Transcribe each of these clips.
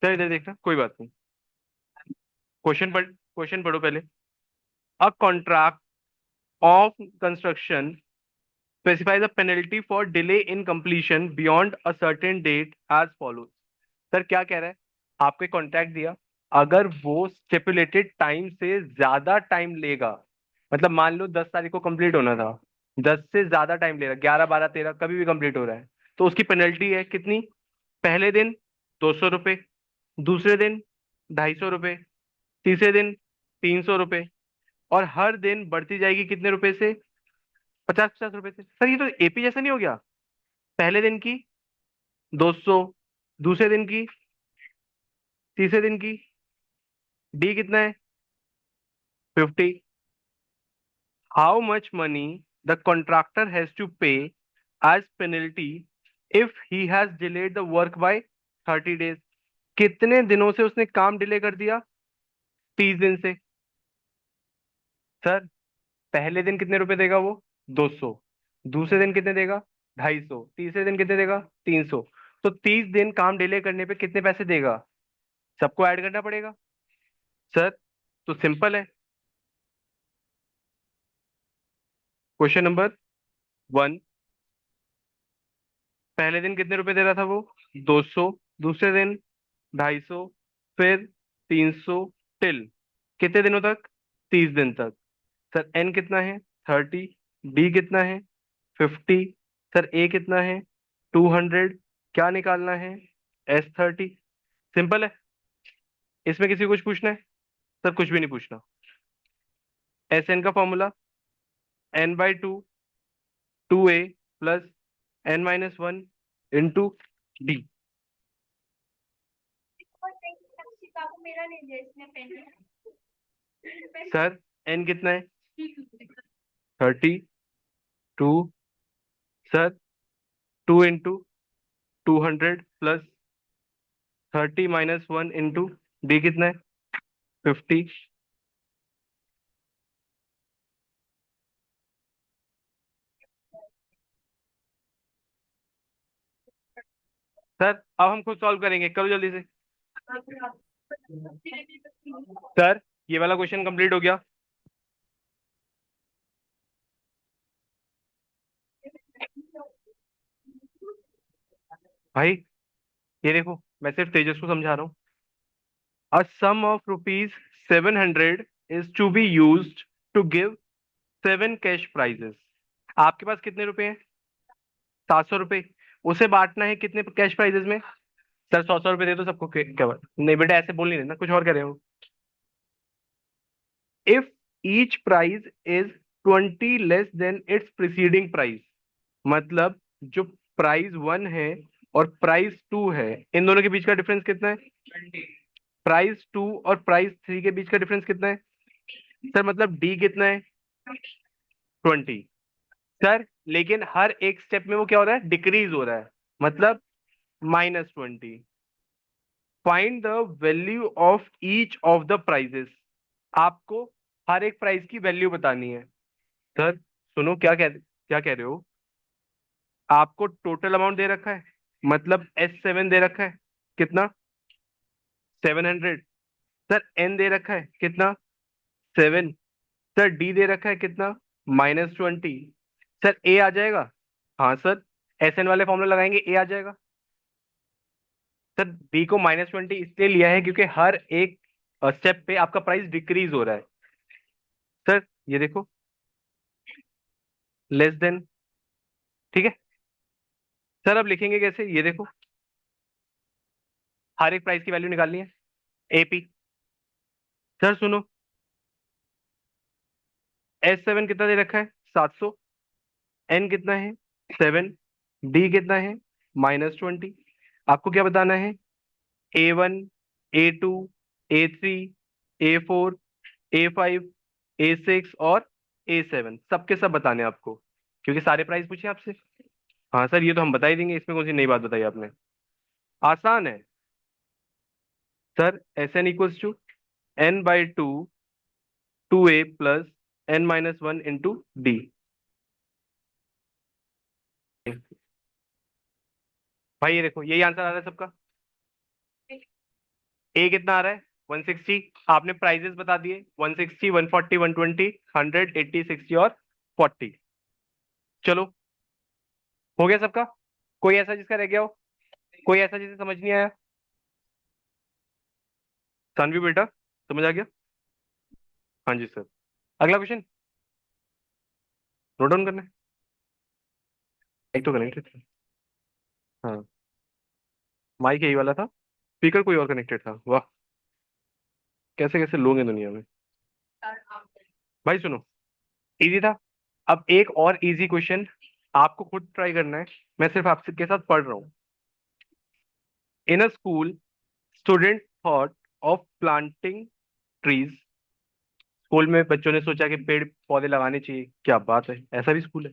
Sir इधर देखना, कोई बात नहीं। क्वेश्चन पढ़ो पहले। A contract of construction specify the penalty for delay in completion beyond a certain date as follows। Sir क्या कह रहा है? आपको एक कॉन्ट्रैक्ट दिया, अगर वो स्टिपुलेटेड टाइम से ज्यादा टाइम लेगा, मतलब मान लो 10 तारीख को कंप्लीट होना था, 10 से ज्यादा टाइम ले रहा है, 11 12 13 कभी भी कंप्लीट हो रहा है, तो उसकी पेनल्टी है कितनी? पहले दिन 200 रुपये, दूसरे दिन 250 रुपये, तीसरे दिन 300 रुपये, और हर दिन बढ़ती जाएगी कितने रुपए से? 50 50 रुपए से। सर ये तो एपी जैसा नहीं हो गया? पहले दिन की 200, दूसरे दिन की, तीसरे दिन की, डी कितना है? 50। How much money the contractor has to pay as penalty if he has delayed the work by 30 days. कितने दिनों से उसने काम डिले कर दिया? 30 दिन से। सर पहले दिन कितने रुपए देगा वो? 200। दूसरे दिन कितने देगा? 250। तीसरे दिन कितने देगा? 300। तो 30 दिन काम डिले करने पे कितने पैसे देगा? सबको ऐड करना पड़ेगा। सर तो सिंपल है। क्वेश्चन नंबर 1, पहले दिन कितने रुपए दे रहा था वो? 200। दूसरे दिन 250, फिर 300, टिल कितने दिनों तक? 30 दिन तक। सर एन कितना है? 30। डी कितना है? 50। सर ए कितना है? 200। क्या निकालना है? S30। सिंपल है। इसमें किसी को कुछ पूछना है? सर कुछ भी नहीं पूछना। एस एन का formula N/2, 2A plus N-1 into D. Sir N कितना है? 32। Sir 2 into 200 plus 30 - 1 into D कितना है? 50। सर अब हम खुद सॉल्व करेंगे, करो जल्दी से। सर ये वाला क्वेश्चन कंप्लीट हो गया। भाई ये देखो, मैं सिर्फ तेजस को समझा रहा हूँ। A sum of rupees 700 is to be used to give 7 cash prizes. आपके पास कितने रुपए हैं? 700 रुपये। उसे बांटना है कितने कैश प्राइजेस में? सर 100 100 रुपये दे दो सबको, क्या बात नहीं बेटा, ऐसे बोल नहीं देना, कुछ और कह रहे हो। If each price is 20 less than it's preceding price, मतलब जो प्राइस 1 है और प्राइस 2 है, इन दोनों के बीच का डिफरेंस कितना है? प्राइस 2 और प्राइस 3 के बीच का डिफरेंस कितना है? सर मतलब डी कितना है? 20। सर लेकिन हर एक स्टेप में वो क्या हो रहा है? डिक्रीज हो रहा है, मतलब -20। Find the value of each of the prizes. आपको हर एक प्राइस की वैल्यू बतानी है। सर सुनो, क्या कह रहे हो? आपको टोटल अमाउंट दे रखा है, मतलब S7 दे रखा है कितना? 700। सर एन दे रखा है कितना? 7। सर डी दे रखा है कितना? -20। सर ए आ जाएगा? हाँ सर, SN वाले फॉर्मूला लगाएंगे, ए आ जाएगा। सर बी को -20 इसलिए लिया है क्योंकि हर एक स्टेप पे आपका प्राइस डिक्रीज हो रहा है। सर ये देखो, लेस देन। ठीक है। सर अब लिखेंगे कैसे, ये देखो, हर एक प्राइस की वैल्यू निकालनी है। एपी। सर सुनो, S7 कितना दे रखा है? 700। एन कितना है? 7। डी कितना है? -20। आपको क्या बताना है? A1, A2, A3, A4, A5, A6 और A7, सबके सब बताने हैं आपको, क्योंकि सारे प्राइस पूछे आपसे। हाँ सर ये तो हम बता ही देंगे, इसमें कौन सी नई बात बताई आपने। आसान है। Sir SN = N/2, 2A plus N-1 into D. भाई ये देखो, यही आंसर आ रहा है सबका। ए कितना आ रहा है 160, आपने प्राइजेस बता दिए 160 140 120 100 80 60 और 40। चलो, हो गया सबका? कोई ऐसा जिसका रह गया हो, कोई ऐसा जिसे समझ नहीं आया? सानवी बेटा, समझ आ गया? हाँ जी सर। अगला क्वेश्चन नोट डाउन करना है। एक तो कनेक्टेड था। हाँ, माइक यही वाला था, स्पीकर कोई और कनेक्टेड था। वाह, कैसे कैसे लोग हैं दुनिया में। भाई सुनो, इजी था। अब एक और इजी क्वेश्चन आपको खुद ट्राई करना है, मैं सिर्फ आपसे के साथ पढ़ रहा हूँ। In a school, student thought of planting trees. School में बच्चों ने सोचा कि पेड़ पौधे लगाने चाहिए। क्या बात है, ऐसा भी स्कूल है।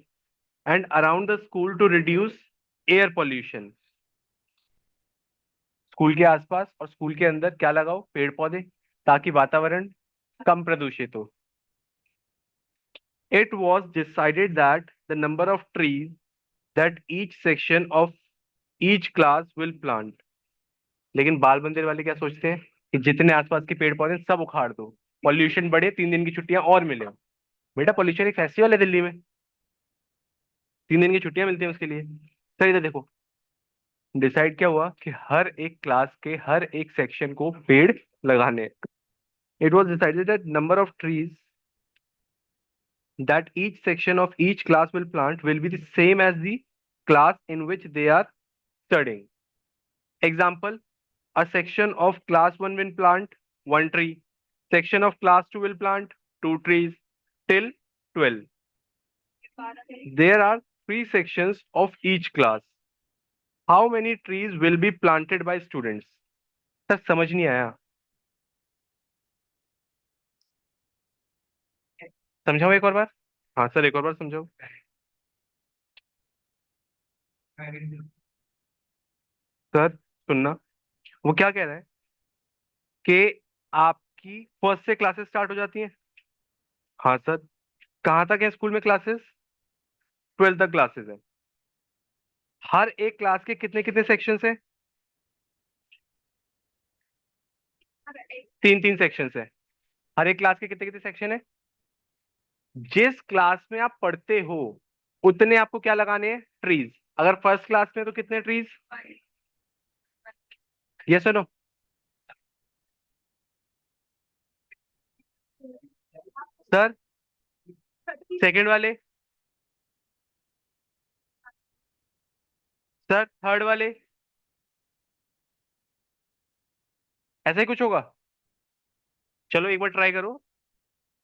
And around the school to reduce air pollution. School के आसपास और स्कूल के अंदर क्या लगाओ? पेड़ पौधे, ताकि वातावरण कम प्रदूषित हो। It was decided that the number of trees that each section of each class will plant। लेकिन बाल मंदिर वाले क्या सोचते हैं कि जितने आसपास के पेड़ पौधे सब उखाड़ दो, पॉल्यूशन बढ़े, 3 दिन की छुट्टियां और मिले। बेटा पॉल्यूशन एक फेस्टिवल है दिल्ली में, 3 दिन की छुट्टियां मिलती हैं उसके लिए। सर इधर देखो, डिसाइड क्या हुआ कि हर एक क्लास के हर एक सेक्शन को पेड़ लगाने। It was decided that number of trees that each section of each class will plant will be the same as the class in which they are studying. Example, a section of class 1 will plant 1 tree, section of class 2 will plant 2 trees till 12. There are 3 sections of each class. How many trees will be planted by students? Sir समझ नहीं आया, समझाओ एक और बार। हाँ sir, एक और बार समझाओ। सर सुनना, वो क्या कह रहा है कि आपकी फर्स्ट से क्लासेस स्टार्ट हो जाती हैं। हाँ सर। कहाँ तक है स्कूल में क्लासेस? 12 तक क्लासेस है। हर एक क्लास के कितने कितने सेक्शन है? 3 3 सेक्शन है। हर एक क्लास के कितने कितने सेक्शन है? जिस क्लास में आप पढ़ते हो उतने आपको क्या लगाने हैं? ट्रीज। अगर फर्स्ट क्लास में तो कितने ट्रीज? ये सुनो, सर सेकंड वाले, सर थर्ड वाले, ऐसा ही कुछ होगा। चलो एक बार ट्राई करो,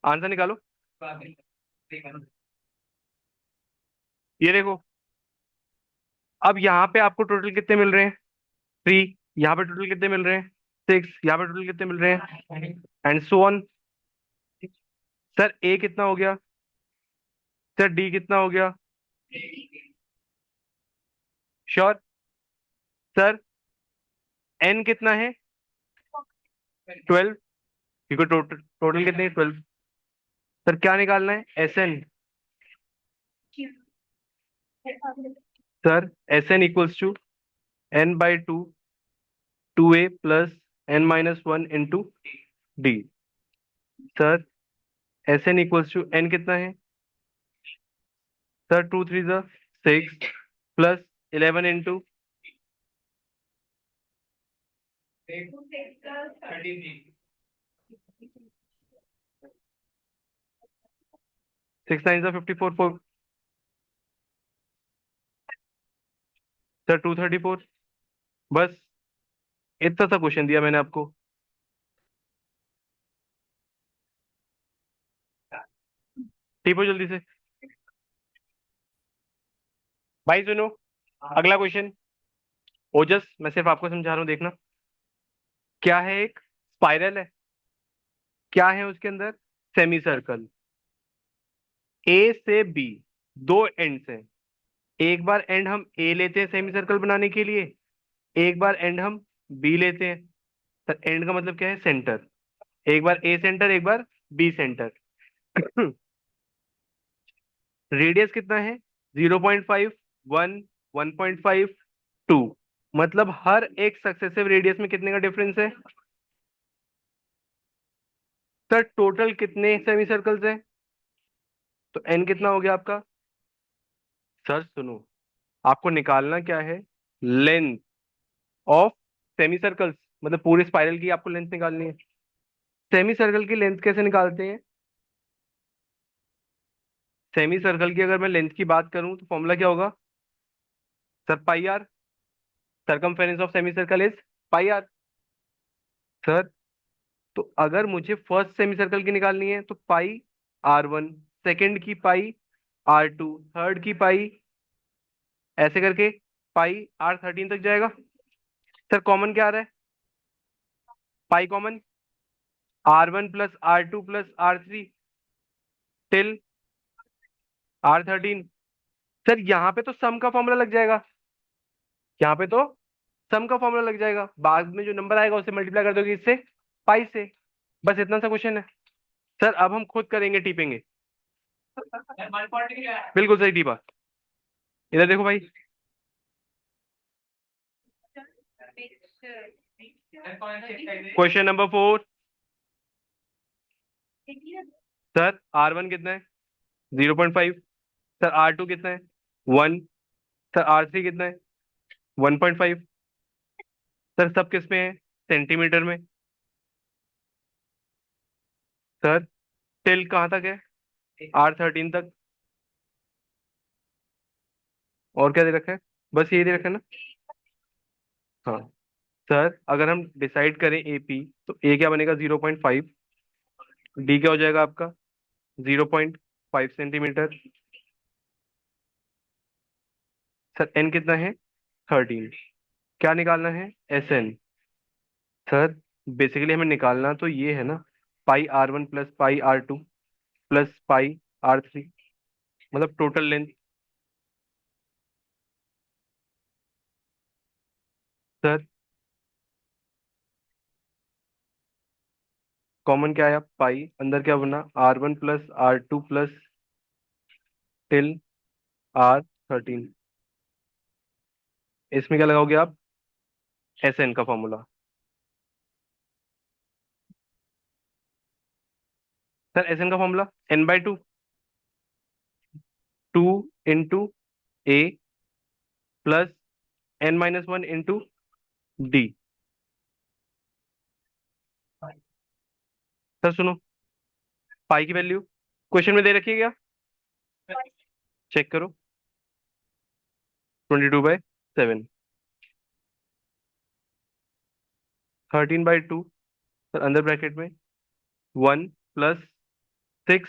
आंसर निकालो। ये देखो, अब यहाँ पे आपको टोटल कितने मिल रहे हैं? 3। यहाँ पे टोटल कितने मिल रहे हैं? 6। यहाँ पे टोटल कितने मिल रहे हैं? And so on. सर ए कितना हो गया? सर डी कितना हो गया? श्योर? सर एन कितना है? 12। क्योंकि टोटल टोटल कितने? 12। सर क्या निकालना है? S N. Sir S N equals to n/2 2a plus n-1 D. Sir S N equals to N कितना है? Sir 2 3 6 plus 11 into 6 9 54 sir 234। बस इतना सा क्वेश्चन दिया मैंने आपको। टीपो जल्दी से। भाई सुनो, अगला क्वेश्चन। ओजस, मैं सिर्फ आपको समझा रहा हूँ, देखना। क्या है? एक स्पाइरल है। क्या है उसके अंदर? Semi circle. ए से बी, 2 एंड्स हैं। एक बार एंड हम ए लेते हैं सेमी सर्कल बनाने के लिए, एक बार एंड हम बी लेते हैं। तो एंड का मतलब क्या है? सेंटर। एक बार ए सेंटर, एक बार बी सेंटर। रेडियस कितना है? 0.5 1 1.5 2। मतलब हर एक सक्सेसिव रेडियस में कितने का डिफरेंस है? सर टोटल कितने सेमी सर्कल्स हैं? तो एन कितना हो गया आपका? सर सुनो, आपको निकालना क्या है? लेंथ ऑफ सेमी सर्कल्स, मतलब पूरे स्पाइरल की आपको लेंथ निकालनी है। सेमी सर्कल की लेंथ कैसे निकालते हैं? सेमी सर्कल की अगर मैं लेंथ की बात करूं तो फॉर्मूला क्या होगा? Sir pi R. Circumference of semi circle is pi R. Sir तो अगर मुझे फर्स्ट सेमी सर्कल की निकालनी है तो पाई R1, सेकंड की पाई R2, थर्ड की पाई, ऐसे करके पाई R13 तक जाएगा। सर कॉमन क्या आ रहा है? Pi common, R1 plus R2 plus R3 till R13। Sir यहाँ पे तो सम का फॉर्मूला लग जाएगा, यहाँ पे तो सम का फॉर्मूला लग जाएगा, बाद में जो नंबर आएगा उसे मल्टीप्लाई कर दोगे इससे, पाई से। बस इतना सा क्वेश्चन है। सर अब हम खुद करेंगे, टीपेंगे। बिल्कुल सही टीपा। इधर देखो भाई। Question number 4। सर R1 कितना है? 0.5। सर R2 कितना है? 1। सर R3 कितना है? 1.5। सर सब किस में है? सेंटीमीटर में। सर टिल कहाँ तक है? R13 तक। और क्या दे रखा है? बस यही दे रखा है ना? हाँ। सर अगर हम डिसाइड करें AP, तो A क्या बनेगा? 0.5। D क्या हो जाएगा आपका? 0.5 सेंटीमीटर। सर N कितना है? 13। क्या निकालना है? SN। सर बेसिकली हमें निकालना तो ये है ना, पाई R1 plus pi R2 plus pi R3, मतलब टोटल लेंथ। सर कॉमन क्या आया? पाई, अंदर क्या बना? R1 plus R2 plus till R13। इसमें क्या लगाओगे आप? SN का फॉर्मूला। सर SN का formula N/2, 2 into A plus N-1 into D। Sir सुनो, पाई की वैल्यू क्वेश्चन में दे रखी है क्या? चेक करो। 22/7। 13/2। सर अंदर ब्रैकेट में 1 प्लस 6।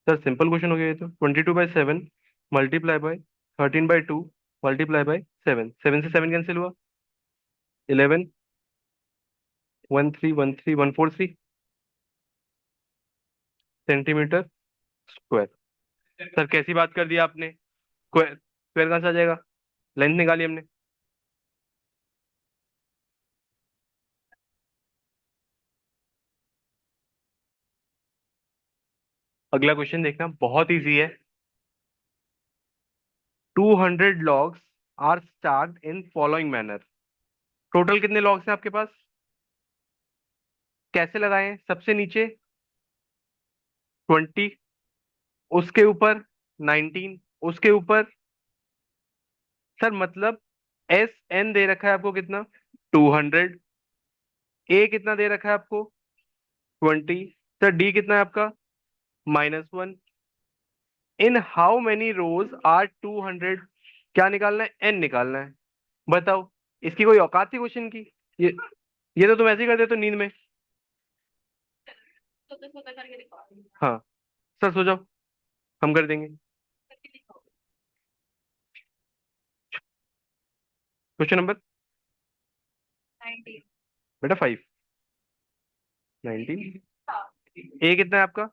सर सिंपल क्वेश्चन हो गया ये तो। 22/7 मल्टीप्लाई बाय 13/2 मल्टीप्लाई बाय 7, 7 से 7 कैंसिल हुआ। 11, 13, 13, 143 सेंटीमीटर स्क्वायर। सर कैसी बात कर दी आपने? स्क्वायर स्क्वायर कहाँ से आ जाएगा? लेंथ निकाली हमने। अगला क्वेश्चन देखना, बहुत इजी है। 200 logs are stacked in following manner. Total कितने लॉग्स हैं आपके पास? कैसे लगाएं? सबसे नीचे 20, उसके ऊपर 19, उसके ऊपर। सर मतलब SN दे रखा है आपको कितना? 200। A कितना दे रखा है आपको? 20। सर D कितना है आपका? -1। In how many rows are 200? क्या निकालना है? N निकालना है। बताओ, इसकी कोई औकात थी क्वेश्चन की? ये ये तो तुम ऐसे ही कर देते हो नींद में। हाँ। सर सो जाओ, हम कर देंगे। क्वेश्चन नंबर बेटा 5। 19। A कितना है आपका?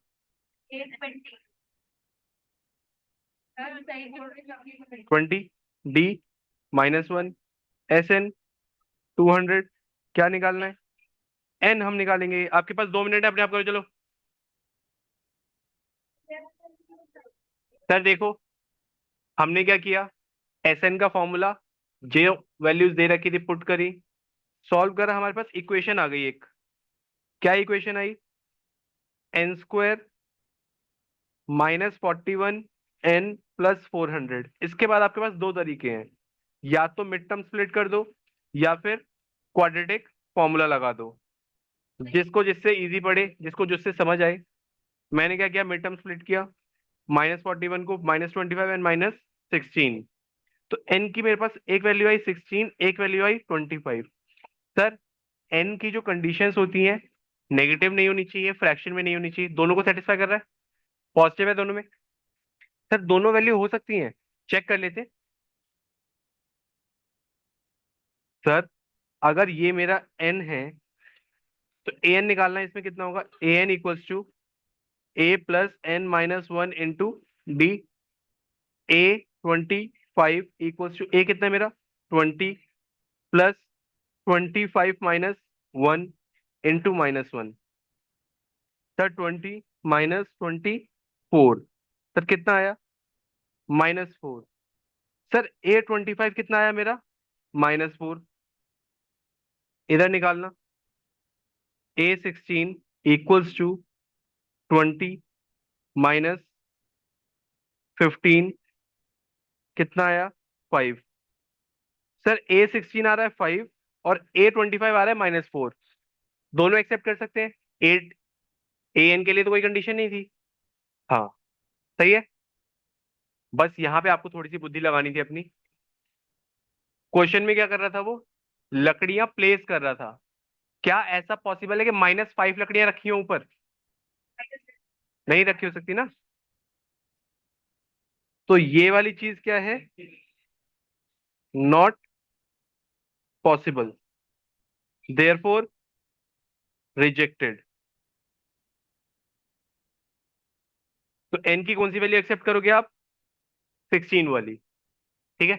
20। D -1। SN 200। क्या निकालना है? N हम निकालेंगे। आपके पास 2 मिनट है, अपने आप करो चलो। सर देखो, हमने क्या किया? SN का फॉर्मूला, जो वैल्यूज दे रखी थी पुट करी, सॉल्व करा, हमारे पास इक्वेशन आ गई एक। क्या इक्वेशन आई? n² -41 n+400। इसके बाद आपके पास दो तरीके हैं, या तो मिड टर्म स्प्लिट कर दो या फिर क्वाड्रेटिक फॉर्मूला लगा दो, जिसको जिससे इजी पड़े, जिसको जिससे समझ आए। मैंने क्या किया, मिड टर्म स्प्लिट किया, -41 को -25 एंड -16। तो n की मेरे पास एक वैल्यू आई 16, एक वैल्यू आई 25। सर, n की जो कंडीशंस होती हैं, नेगेटिव नहीं होनी चाहिए, फ्रैक्शन में नहीं होनी चाहिए, दोनों को सेटिस्फाई कर रहा है, पॉजिटिव है दोनों में। सर, दोनों वैल्यू हो सकती हैं, चेक कर लेते हैं। सर, अगर ये मेरा n है तो an निकालना है, इसमें कितना होगा, an equals to a+n-1 into D. a25 equals to a कितना है मेरा, 20 प्लस 25 - 1 इंटू -1। सर, 20 -24। सर, कितना आया, -4। सर, a25 कितना आया मेरा, -4। इधर निकालना, a16 इक्वल्स टू 20 -15, कितना आया, 5। सर, a16 आ रहा है 5 और a25 आ रहा है -4, दोनों एक्सेप्ट कर सकते हैं। 8 an के लिए तो कोई कंडीशन नहीं थी। हाँ, सही है। बस यहाँ पे आपको थोड़ी सी बुद्धि लगानी थी अपनी। क्वेश्चन में क्या कर रहा था वो, लकड़ियां प्लेस कर रहा था। क्या ऐसा पॉसिबल है कि -5 लकड़ियां रखी हो ऊपर? नहीं रखी हो सकती ना। तो ये वाली चीज क्या है, नॉट पॉसिबल, देयरफॉर रिजेक्टेड। तो n की कौन सी वैल्यू एक्सेप्ट करोगे आप, 16 वाली, ठीक है।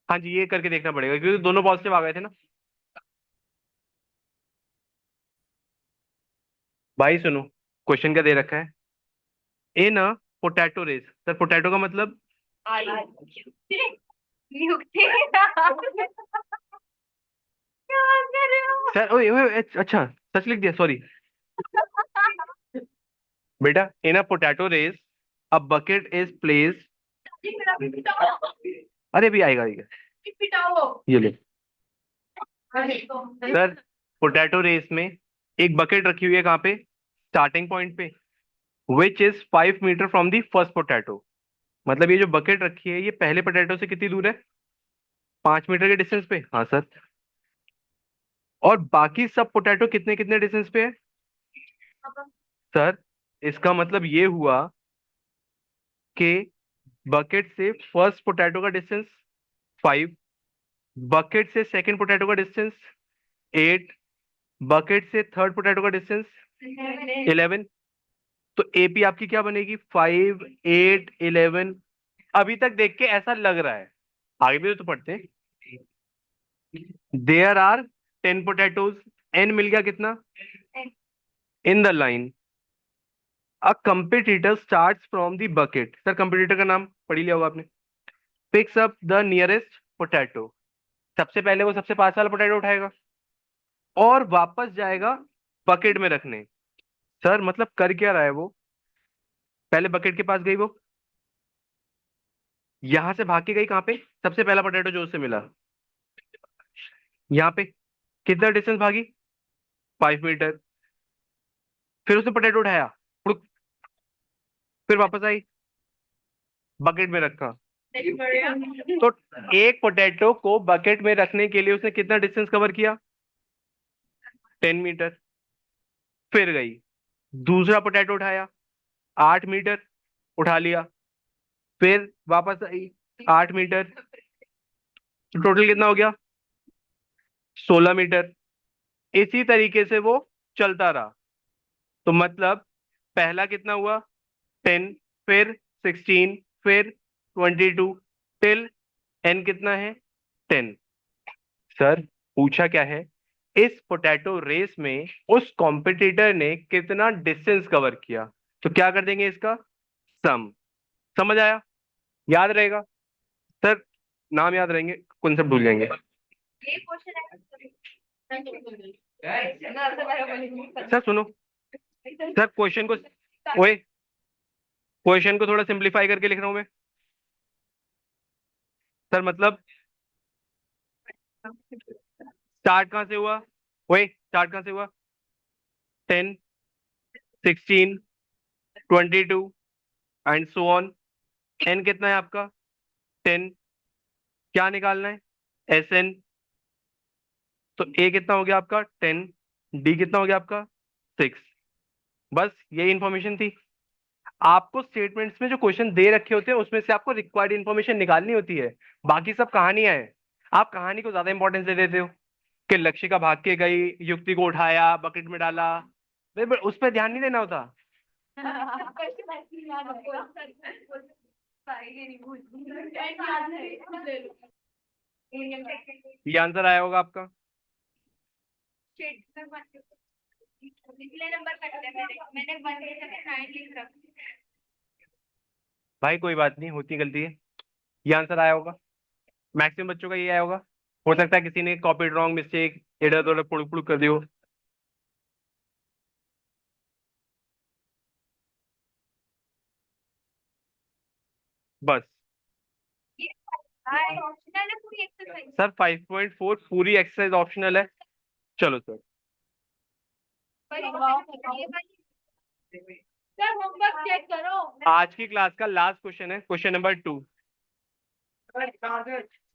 हाँ जी, ये करके देखना पड़ेगा क्योंकि दोनों पॉजिटिव आ गए थे ना। भाई सुनो, क्वेश्चन क्या दे रखा है, ए ना, पोटैटो रेस। सर, पोटैटो का मतलब, सर ओए ओए अच्छा, सच लिख दिया, सॉरी। बेटा, in a potato race a bucket is place. अरे भी आएगा, ये ले। सर, पोटैटो रेस में एक बकेट रखी हुई है, कहाँ पे, स्टार्टिंग पॉइंट पे, which is 5 metre from the first potato. मतलब ये जो बकेट रखी है, ये पहले पोटैटो से कितनी दूर है, 5 मीटर के डिस्टेंस पे। हाँ सर। और बाकी सब पोटैटो कितने कितने डिस्टेंस पे है? सर, इसका मतलब ये हुआ कि बकेट से फर्स्ट पोटैटो का डिस्टेंस 5, बकेट से सेकंड पोटैटो का डिस्टेंस 8, बकेट से थर्ड पोटैटो का डिस्टेंस 11। तो एपी आपकी क्या बनेगी, 5, 8, 11। अभी तक देख के ऐसा लग रहा है, आगे भी तो पढ़ते हैं। देयर आर 10 पोटैटोज, एन मिल गया कितना, in the line. A competitor starts from the bucket. Sir, competitor का नाम पढ़ ही लिया होगा आपने। Picks up the nearest potato, सबसे पहले वो सबसे पास वाला पोटैटो उठाएगा और वापस जाएगा बकेट में रखने। सर, मतलब कर क्या रहा है वो, पहले बकेट के पास गई वो, यहां से भाग के गई कहाँ पे, सबसे पहला पोटैटो जो उससे मिला, यहाँ पे कितना डिस्टेंस भागी, 5 मीटर। फिर उसने पोटैटो उठाया, उड़ुक, फिर वापस आई, बकेट में रखा। तो एक पोटैटो को बकेट में रखने के लिए उसने कितना डिस्टेंस कवर किया, 10 मीटर। फिर गई, दूसरा पोटैटो उठाया, 8 मीटर, उठा लिया, फिर वापस आई, 8 मीटर। तो टोटल कितना हो गया, 16 मीटर। इसी तरीके से वो चलता रहा। तो मतलब पहला कितना हुआ, 10, फिर 16, फिर 22, टिल एन कितना है, 10। सर, पूछा क्या है, इस पोटैटो रेस में उस कॉम्पिटिटर ने कितना डिस्टेंस कवर किया। तो क्या कर देंगे इसका सम। समझ आया, याद रहेगा। सर, नाम याद रहेंगे, कॉन्सेप्ट भूल जाएंगे। ये क्वेश्चन सर सुनो, सर क्वेश्चन को, ओए, क्वेश्चन को थोड़ा सिंप्लीफाई करके लिख रहा हूँ मैं। सर मतलब स्टार्ट कहाँ से हुआ? ओए, स्टार्ट कहाँ से हुआ? 10, 16, 22 एंड सो ऑन। एन कितना है आपका? 10। क्या निकालना है? S N. तो ए कितना हो गया आपका? 10। डी कितना हो गया आपका? 6। बस यही इंफॉर्मेशन थी। आपको स्टेटमेंट्स में जो क्वेश्चन दे रखे होते हैं उसमें से आपको रिक्वायर्ड इंफॉर्मेशन निकालनी होती है। बाकी सब कहानियां हैं। आप कहानी को ज्यादा इंपॉर्टेंस दे देते हो कि लक्षिका भाग के गई, युक्ति को उठाया, बकेट में डाला। उस पर ध्यान नहीं देना होता। ये आंसर आया होगा आपका। पिछले नंबर कट गए मेरे, मैंने 1 की जगह 9 लिख रखा। भाई कोई बात नहीं, होती गलती है। ये आंसर आया होगा। मैक्सिमम बच्चों का ये आया होगा। हो सकता है किसी ने कॉपी रॉन्ग मिस्टेक इधर उधर पुड़ पुड़ कर दियो। बस। ये हाय ऑप्शनल है पूरी एक्सरसाइज। सर 5.4 पूरी एक्सरसाइज ऑप्शनल है। चलो सर। पर ये वाली सर होमवर्क चेक करो। आज की क्लास का लास्ट क्वेश्चन है, क्वेश्चन नंबर 2।